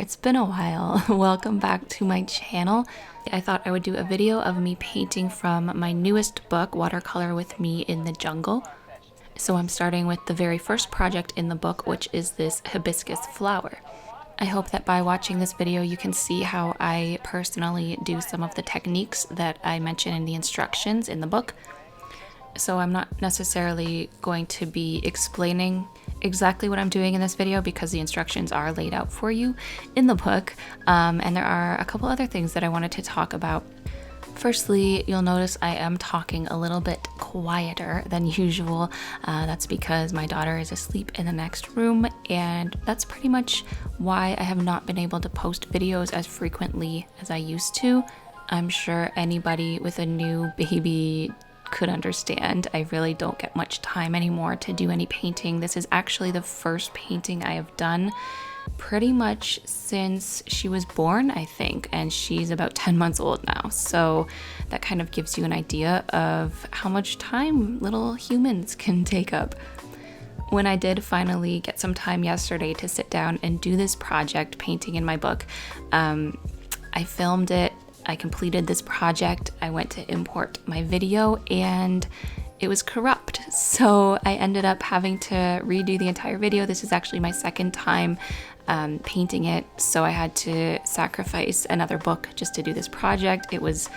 it's been a while. Welcome back to my channel. I thought I would do a video of me painting from my newest book, Watercolor With Me in the Jungle. So I'm starting with the very first project in the book, which is this hibiscus flower. I hope that by watching this video you can see how I personally do some of the techniques that I mention in the instructions in the book. So I'm not necessarily going to be explaining exactly what I'm doing in this video because the instructions are laid out for you in the book. And there are a couple other things that I wanted to talk about. Firstly, you'll notice I am talking a little bit quieter than usual. That's because my daughter is asleep in the next room, and that's pretty much why I have not been able to post videos as frequently as I used to. I'm sure anybody with a new baby could understand. I really don't get much time anymore to do any painting. This is actually the first painting I have done pretty much since she was born, I think, and she's about 10 months old now. So that kind of gives you an idea of how much time little humans can take up. When I did finally get some time yesterday to sit down and do this project, painting in my book, I filmed it. I completed this project. I went to import my video and it was corrupt. So I ended up having to redo the entire video. This is actually my second time painting it. So I had to sacrifice another book just to do this project. It was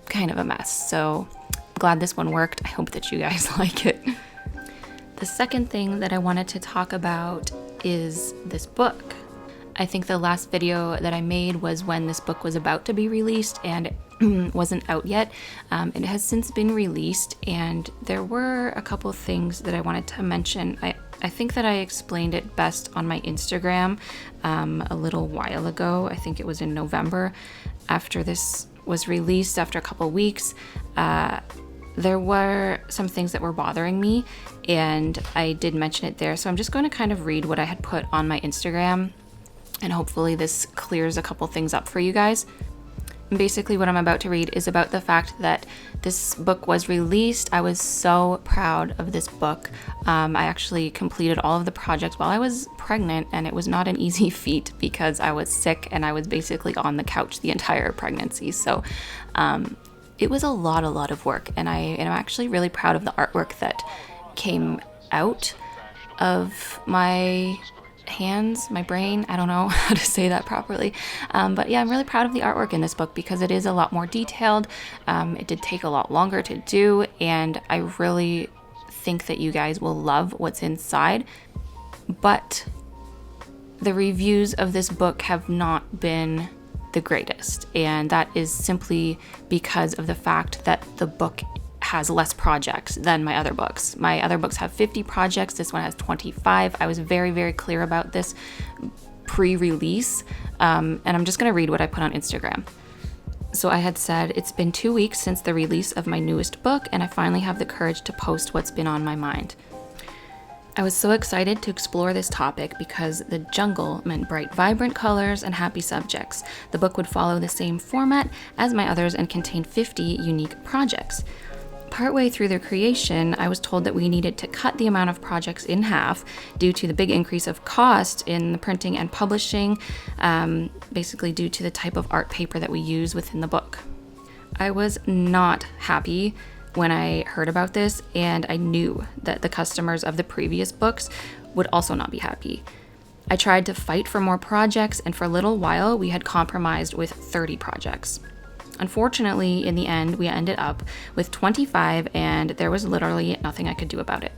kind of a mess. So I'm glad this one worked. I hope that you guys like it. The second thing that I wanted to talk about is this book. I think the last video that I made was when this book was about to be released and it wasn't out yet. It has since been released, and there were a couple things that I wanted to mention. I think that I explained it best on my Instagram a little while ago. I think it was in November after this was released, after a couple weeks. There were some things that were bothering me, and I did mention it there. So I'm just going to kind of read what I had put on my Instagram, and hopefully this clears a couple things up for you guys. Basically what I'm about to read is about the fact that this book was released. I was so proud of this book. I actually completed all of the projects while I was pregnant, and it was not an easy feat because I was sick and I was basically on the couch the entire pregnancy. So it was a lot of work, and I'm actually really proud of the artwork that came out of my hands, my brain. I don't know how to say that properly. But yeah, I'm really proud of the artwork in this book because it is a lot more detailed. It did take a lot longer to do, and I really think that you guys will love what's inside. But the reviews of this book have not been the greatest, and that is simply because of the fact that the book has less projects than my other books. My other books have 50 projects. This one has 25. I was very clear about this pre-release, and I'm just going to read what I put on Instagram. So I had said, it's been 2 weeks since the release of my newest book, and I finally have the courage to post what's been on my mind. I was so excited to explore this topic because the jungle meant bright, vibrant colors and happy subjects. The book would follow the same format as my others and contain 50 unique projects. Partway through their creation, I was told that we needed to cut the amount of projects in half due to the big increase of cost in the printing and publishing, basically due to the type of art paper that we use within the book. I was not happy when I heard about this, and I knew that the customers of the previous books would also not be happy. I tried to fight for more projects, and for a little while we had compromised with 30 projects. Unfortunately, in the end, we ended up with 25, and there was literally nothing I could do about it.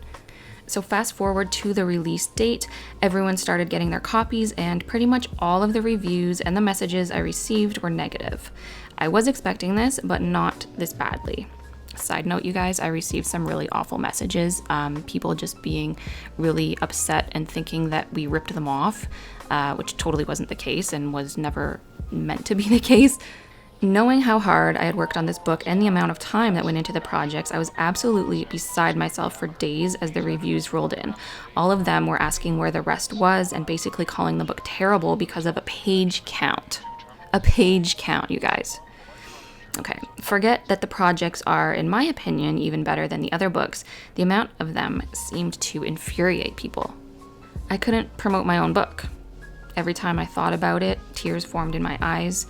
So fast forward to the release date, everyone started getting their copies, and pretty much all of the reviews and the messages I received were negative. I was expecting this, but not this badly. Side note, you guys, I received some really awful messages, people just being really upset and thinking that we ripped them off, which totally wasn't the case and was never meant to be the case. Knowing how hard I had worked on this book and the amount of time that went into the projects, I was absolutely beside myself for days as the reviews rolled in. All of them were asking where the rest was and basically calling the book terrible because of a page count. A page count, you guys. Okay, forget that the projects are, in my opinion, even better than the other books. The amount of them seemed to infuriate people. I couldn't promote my own book. Every time I thought about it, tears formed in my eyes.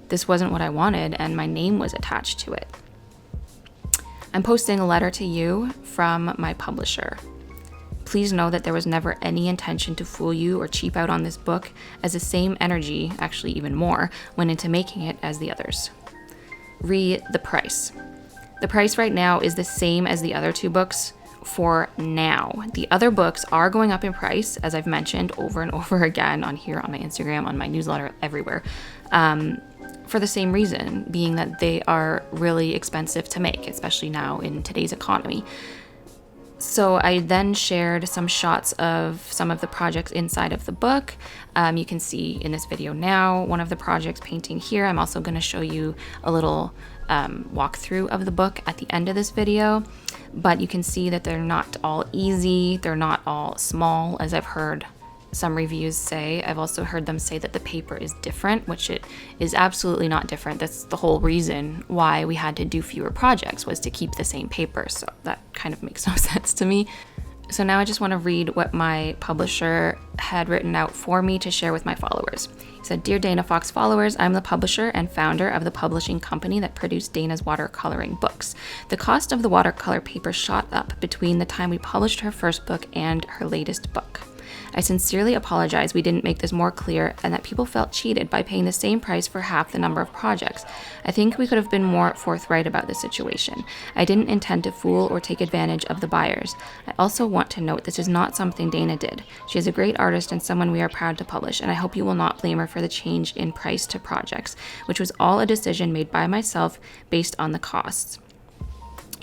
This wasn't what I wanted, and my name was attached to it. I'm posting a letter to you from my publisher. Please know that there was never any intention to fool you or cheap out on this book, as the same energy, actually even more, went into making it as the others. The price. The price right now is the same as the other 2 books for now. The other books are going up in price, as I've mentioned over and over again on here, on my Instagram, on my newsletter, everywhere, for the same reason, being that they are really expensive to make, especially now in today's economy. So I then shared some shots of some of the projects inside of the book. You can see in this video now one of the projects painting here. I'm also going to show you a little walkthrough of the book at the end of this video. But you can see that they're not all easy. They're not all small, as I've heard some reviews say. I've also heard them say that the paper is different, which it is absolutely not different. That's the whole reason why we had to do fewer projects, was to keep the same paper. So that kind of makes no sense to me. So now I just want to read what my publisher had written out for me to share with my followers. He said, "Dear Dana Fox followers, I'm the publisher and founder of the publishing company that produced Dana's watercoloring books. The cost of the watercolor paper shot up between the time we published her first book and her latest book. I sincerely apologize we didn't make this more clear and that people felt cheated by paying the same price for half the number of projects. I think we could have been more forthright about the situation. I didn't intend to fool or take advantage of the buyers. I also want to note this is not something Dana did. She is a great artist and someone we are proud to publish, and I hope you will not blame her for the change in price to projects, which was all a decision made by myself based on the costs.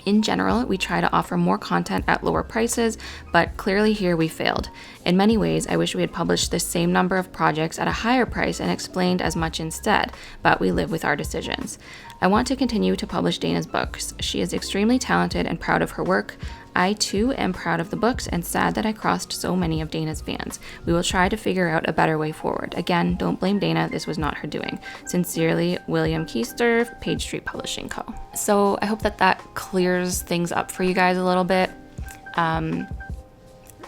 In general, we try to offer more content at lower prices, but clearly here we failed. In many ways, I wish we had published the same number of projects at a higher price and explained as much instead, but we live with our decisions. I want to continue to publish Dana's books. She is extremely talented and proud of her work. I too am proud of the books and sad that I crossed so many of Dana's fans. We will try to figure out a better way forward. Again, don't blame Dana, this was not her doing. Sincerely, William Keister, Page Street Publishing Co." So I hope that that clears things up for you guys a little bit.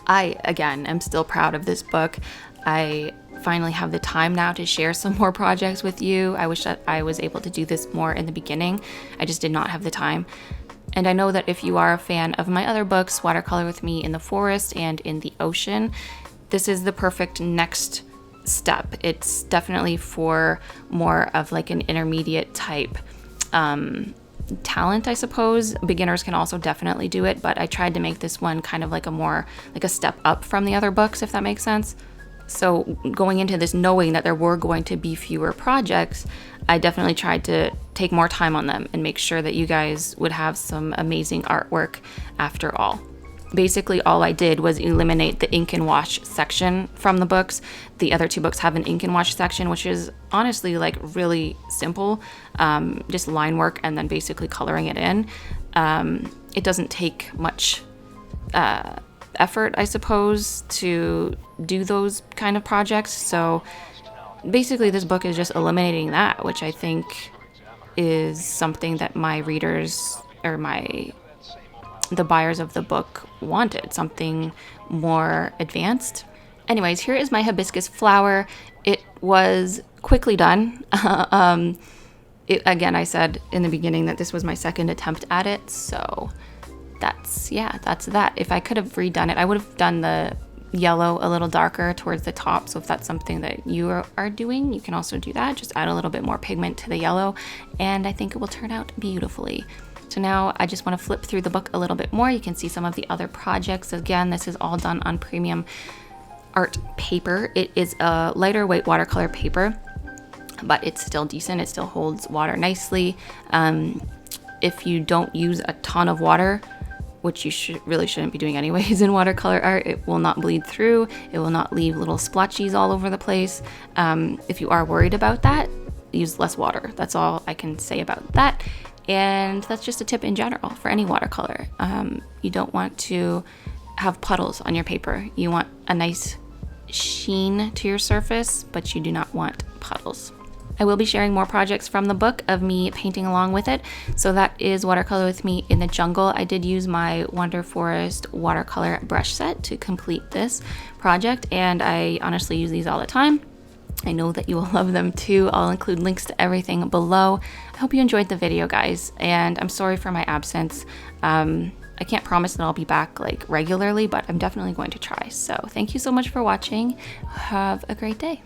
I, again, am still proud of this book. I finally have the time now to share some more projects with you. I wish that I was able to do this more in the beginning. I just did not have the time. And I know that if you are a fan of my other books, Watercolor With Me in the Forest and in the Ocean, this is the perfect next step. It's definitely for more of like an intermediate type talent, I suppose. Beginners can also definitely do it, but I tried to make this one kind of like a step up from the other books, if that makes sense. So going into this knowing that there were going to be fewer projects, I definitely tried to take more time on them and make sure that you guys would have some amazing artwork after all. Basically, all I did was eliminate the ink and wash section from the books. The other 2 books have an ink and wash section, which is honestly like really simple, just line work and then basically coloring it in. It doesn't take much effort, I suppose, to do those kind of projects. So basically this book is just eliminating that, which I think is something that my readers or the buyers of the book wanted, something more advanced. Anyways, here is my hibiscus flower. It was quickly done. Again, I said in the beginning that this was my second attempt at it, so that's that. If I could have redone it, I would have done the yellow a little darker towards the top. So if that's something that you are doing, you can also do that. Just add a little bit more pigment to the yellow, and I think it will turn out beautifully. So now I just want to flip through the book a little bit more. You can see some of the other projects. Again, this is all done on premium art paper. It is a lighter weight watercolor paper, but it's still decent. It still holds water nicely. If you don't use a ton of water, which you really shouldn't be doing anyways in watercolor art, it will not bleed through. It will not leave little splotches all over the place. If you are worried about that, use less water. That's all I can say about that. And that's just a tip in general for any watercolor. You don't want to have puddles on your paper. You want a nice sheen to your surface, but you do not want puddles. I will be sharing more projects from the book of me painting along with it. So that is Watercolor With Me in the Jungle. I did use my Wonder Forest watercolor brush set to complete this project, and I honestly use these all the time. I know that you will love them too. I'll include links to everything below. I hope you enjoyed the video, guys, and I'm sorry for my absence. I can't promise that I'll be back like regularly, but I'm definitely going to try. So thank you so much for watching. Have a great day.